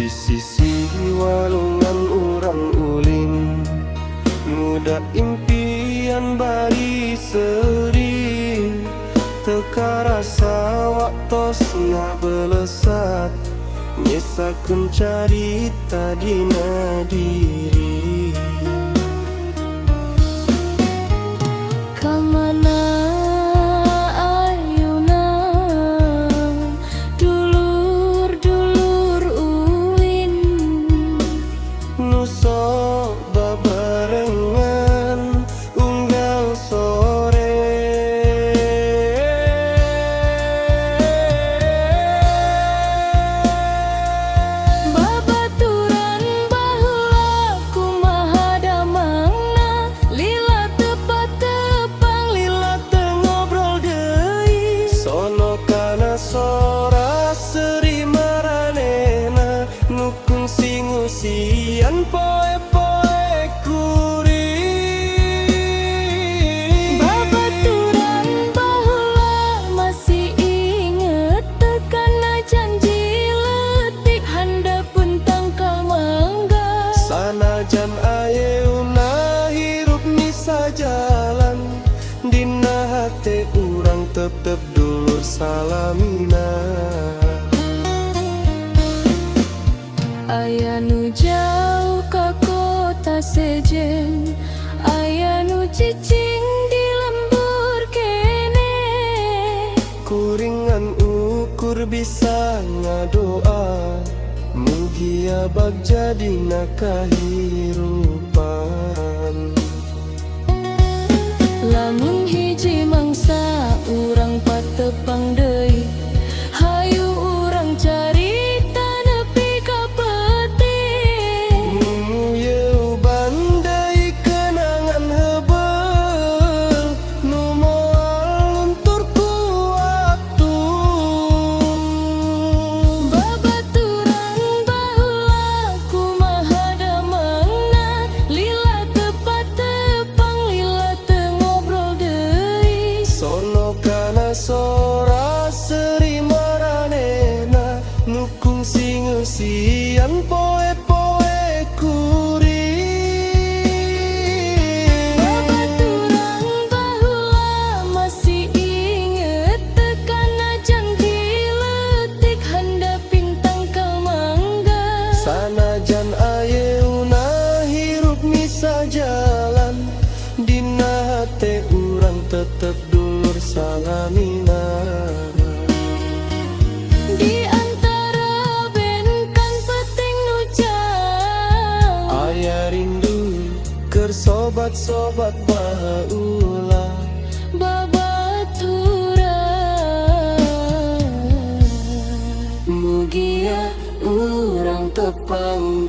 di sisi walungan urang ulin, muda impian bari seri, teka rasa waktos ngabelesat, nyesakeun carita dina diri. Kamana ayeuna dulur-dulur ulin, Nu sok babarengan unggal sore. babaturan baheula kumaha damangna, lila tepat tepang Lila teu ngobrol deui, sono kana sora seri maranehna, nu kungsi ngusian poe-poe kuring. babaturan baheula masih inget tekana janji leutik handapun tangkal mangga. Sanajan ayeuna hirup misa jalan, dina hate urang tetep dulur salamina. Aya nu jauh ka kota sejen, aya nu cicing di lembur kene. Kuringan ukur bisa ngadoa, mugi abag jadina kahirupan. Lamun hiji mangsa urang patepang deui, hayu urang carita nepi ka peuting. Yeu bandai kenangan heubeul, nu moal luntur ku waktu. Babaturan baheula kumaha damangna, lila tepat tepang lila teu ngobrol deui. Sono kana sora seri maranehna, nu kungsi ngeusian poe-poe kuring. Babaturan baheula masih inget tekana janji leutik handapin tangkal mangga. Sanajan ayeuna hirup misa jalan, dina hate urang tetep dulur salamina. Di antara benkan peting nu jauh, Aya rindu keur sobat-sobat baheula. babaturan Mugia urang tepang